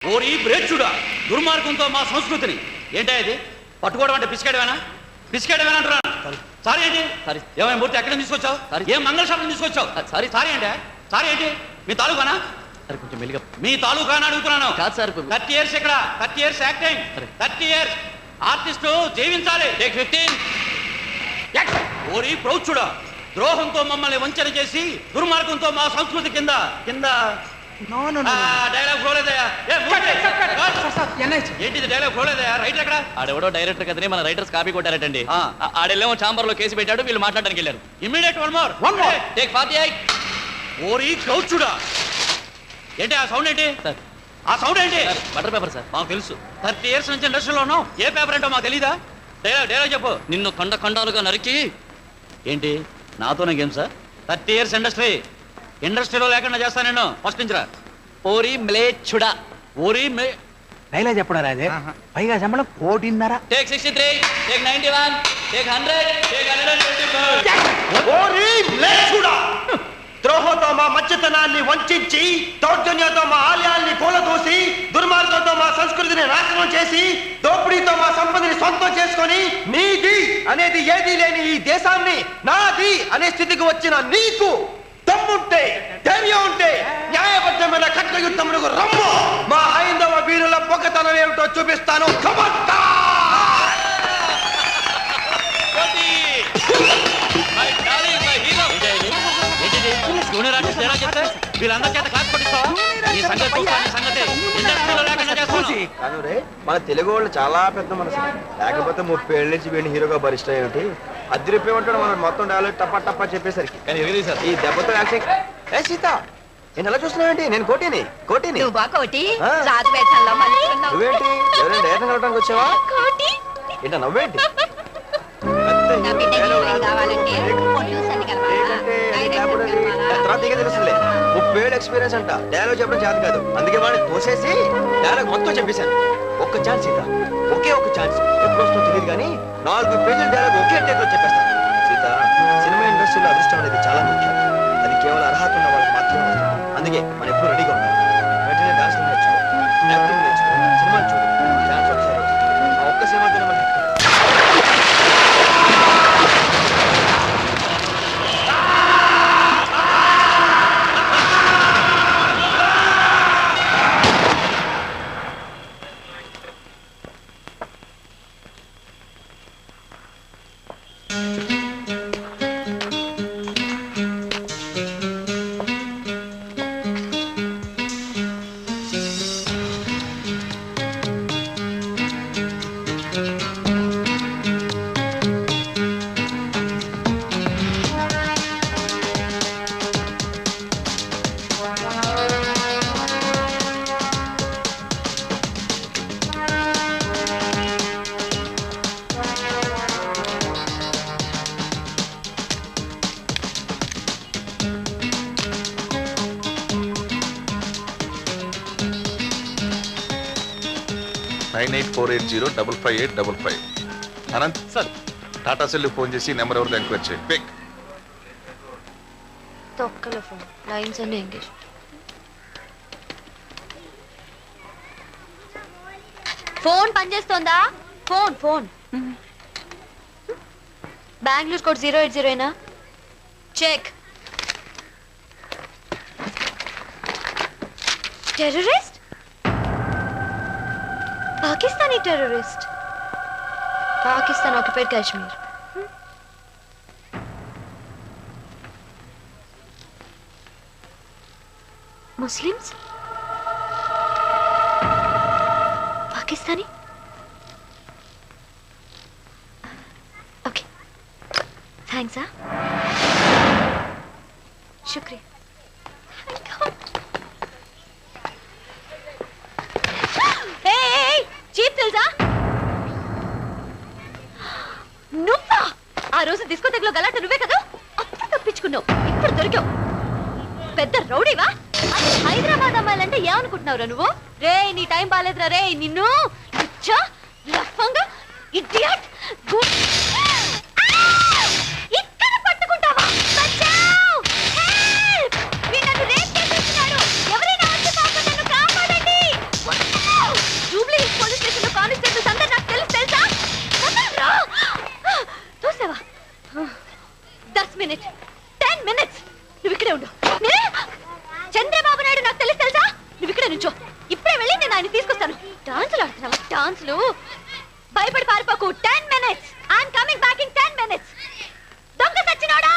ఓరి బ్రేచుడా దుర్మార్గంతో మా సంస్కృతిని ఏంటా ఇది పట్టుకోవడం అంటే పిసికేయడమేనా అంటున్నాను. సారీ ఏంటి సారీ ఏమైనా మూర్తి ఎక్కడ తీసుకొచ్చావు ఏం మంగళ షాపులు తీసుకొచ్చావు సారీ సారీ అంటే సారీ ఏంటి మీ తాలూకానా సరే కొంచెం మెల్లిగా మీ తాలూకానా అడుగుతున్నాను కాదు సార్ 30 years ఇక్కడ 30 years యాక్టింగ్ 30 years ఆర్టిస్టు జీవించాలి టేక్ 15 ఓరి ప్రౌచుడా ద్రోహంతో మమ్మల్ని వంచన చేసి దుర్మార్గంతో మా సంస్కృతి కింద డైలాగ్ ఫ్లోలేదయా ఏంటిది డైలాగ్ ఫ్లోలేదయా రైటర్ ఎక్కడ ఆడెవడో డైరెక్టర్ కదని మన రైటర్స్ కాపీ కొట్టారటండి ఆడెల్లేమో ఛాంబర్ లో కేసు పెట్టాడు వీళ్ళు మాట్లాడడానికి వెళ్ళారు ఇమ్మీడియట్ వన్ మోర్ టేక్ 48 ఓరి ప్రౌచుడా ఏంటి ఆ సౌండ్ ఏంటి సార్ ఆ సౌండ్ ఏంటి బటర్ పేపర్ సార్ మాకు తెలుసు 30 years నుంచి ఇండస్ట్రీలో ఉన్నాం ఏ పేపర్ ఏంటో మాకు తెలీదా డైలాగ్ చెప్పు నిన్ను ఖండాలుగా నరికి ఏంటి నాతోనే గేమ్ సార్ 30 years ఇండస్ట్రీలో లేకుండా చేస్తా నేను ఫస్ట్ నుంచి రా ఓరి మ్లేచ్చుడా ఓరి డైలాగ్ చెప్పడా రాజే పైగా శంబళం 1.5 టేక్ 63 టేక్ 91 టేక్ 100 టేక్ 125 ఓరి మ్లేచ్చుడా ద్రోహంతో మా మధ్యతనాన్ని వంచి దౌర్జన్యంతో మా ఆలయాల్ని కూలదోసి దుర్మార్గంతో మా సంస్కృతిని నాశనం చేసి దోపిడీతో మా సంపదని సొంతం చేసుకొని నీది అనేది ఏదీ లేని ఈ దేశాన్ని నాది అనే స్థితికి వచ్చిన నీకు దమ్ముంటే ధైర్యం ఉంటే న్యాయబద్ధమైన ఖడ్గయుద్ధములకు రమ్ము మా హైందవ వీరుల పొగతనం ఏమిటో చూపిస్తాను మన తెలుగు వాళ్ళు చాలా పెద్ద మనసు లేకపోతే 30 ఏళ్ళ నుంచి వీడిని హీరోగా బరిష్ట ఏమిటి అది రూపాయి మనం మొత్తం డైలాగ్ టప్పా టప్పా చెప్పేసరికి ఈ దెబ్బతో ఏ సీత నేను ఎలా చూస్తున్నావేంటి నేను కోటిని నువ్వేంటి ఎవరైనా డైరెక్ట్ కలవడానికి వచ్చావా ఏంట నవ్వేంటి తర్వాత తెలుసులే 30 ఏళ్ళ ఎక్స్పీరియన్స్ అంట డైలాగ్ చెప్పడం చేత కాదు అందుకే వాడిని తోసేసి డైలాగ్ మొత్తం చెప్పేశాను ఒక్క ఛాన్స్ సీత ఒకే ఒక ఛాన్స్ ఎప్పుడు వస్తుందో తెలియదు కానీ 4 పేజీల డైలాగ్ ఒకే టేక్ లో చెప్పేస్తాను సీత సినిమా ఇండస్ట్రీలో అదృష్టం అనేది చాలా ముఖ్యం అది కేవలం అర్హత ఉన్న వాళ్ళకి మాత్రమే వస్తుంది అందుకే మనం ఎప్పుడు రెడీగా ఉండాలి వెంటనే డాన్స్ నేర్చుకో యాక్టింగ్ నేర్చుకో సినిమాలు చూడు డాన్స్ ఒకసారి ఆ ఒక్క సినిమాతోనే మనం Anant sir Tata cell phone చేసి నెంబర్ ఎవరిదో ఎంక్వైరీ చేయి పిక్ తొక్కల ఫోన్ లైన్స్ అన్ని ఎంగేజ్ ఫోన్ పనిచేస్తోందా ఫోన్ బెంగళూరు కోడ్ 080 ఏనా check terrorist Pakistani terrorist Pakistan occupied Kashmir Muslims Pakistani okay thanks శుక్రియా చీప్ తెలుసా నువ్వా ఆ రోజు డిస్కోటెక్ లో గలాట నువ్వే కదా అప్పుడు తప్పించుకున్నావు ఇప్పుడు దొరికావు పెద్ద రౌడీవా హైదరాబాద్ అమ్మాయిలంటే ఏమనుకుంటున్నావురా నువ్వు రే నీ టైం బాలేదురా రే నిన్ను ఇడియట్ ఇక్కడ పట్టుకుంటావా ఎవరైనా వచ్చి పాప నన్ను కాపాడండి నేను ఆయన తీసుకొస్తాను. డాన్సులు ఆడుతున్నావా? డాన్సులు భయపడి పారిపోకు. 10 minutes. I'm coming back in 10 minutes. దొంగ సచ్చినోడా!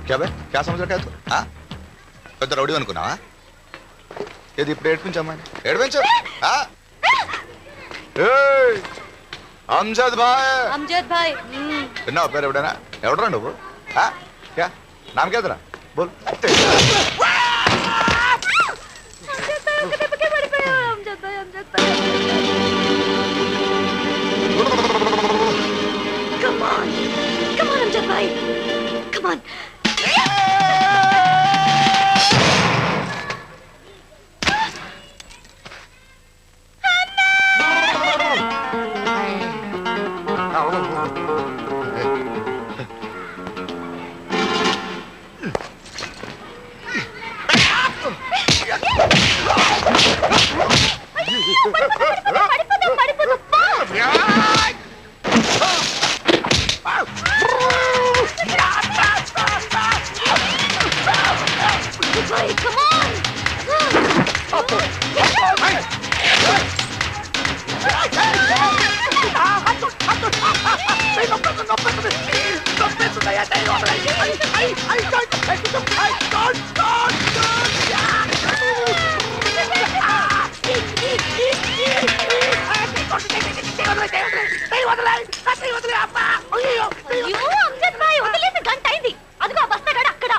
क्या बे क्या समझ रहा तू పెద్ద రౌడీ అనుకున్నావా? ఏది ఇప్పుడు ఏడ్పించమ్మా ఏడ్పించు. అంజద్ భాయ్ అమ్జద్ భాయ్ విన్నావు పేరు ఎవడైనా? ఎవడరా నువ్వు? క్యా నామ్ కేదరా బోల్. Come on, come on, Amjad bhai. Come on. Come on! అయ్యో అమ్జద్ భాయ్ వదిలేసి గంట అయింది. అదిగో ఆ బస్తాగాడు అక్కడ.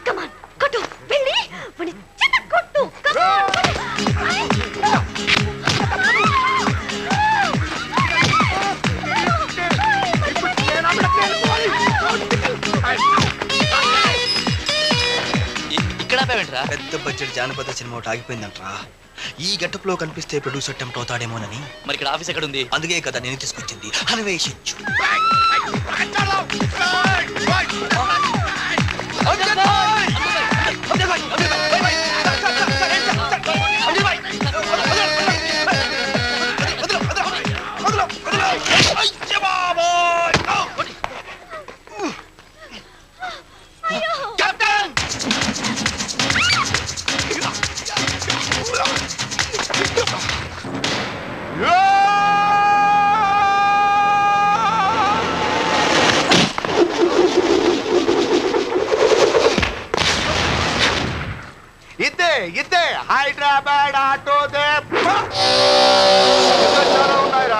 కమాన్ కొట్టు వెళ్ళి వాడిని చిన్న కొట్టు. ఇక్కడ ఆపావేంట్రా? పెద్ద బడ్జెట్ జానపద సినిమా ఒకటి ఆగిపోయిందంట్రా. ఈ గెటప్ లో కనిపిస్తే ప్రొడ్యూసర్ టెంప్ట్ అవుతాడేమోనని. మరి ఇక్కడ ఆఫీస్ ఎక్కడ ఉంది? అందుకే కదా నేను తీసుకొచ్చింది. అన్వేషించు. ఇద్దే హైదరాబాద్ ఆటో దే చాలా ఉన్నాయిరా.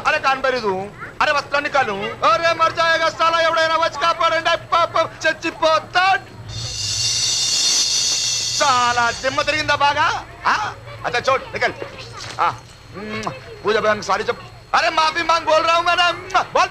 అరే కనబడదు. అరే వస్త్రం నికాలు. అరే మర్ జాయేగా సాలా. ఎవడైనా వచ్చి కాపాడండి. పాపం చచ్చిపోతాడు. చాలా దిమ్మ తిరిగిందా బాగా? अच्छा छोड़ निकल. पूजा बहन सारी जब अरे माफी मांग बोल रहा हूँ मैं ना. बोल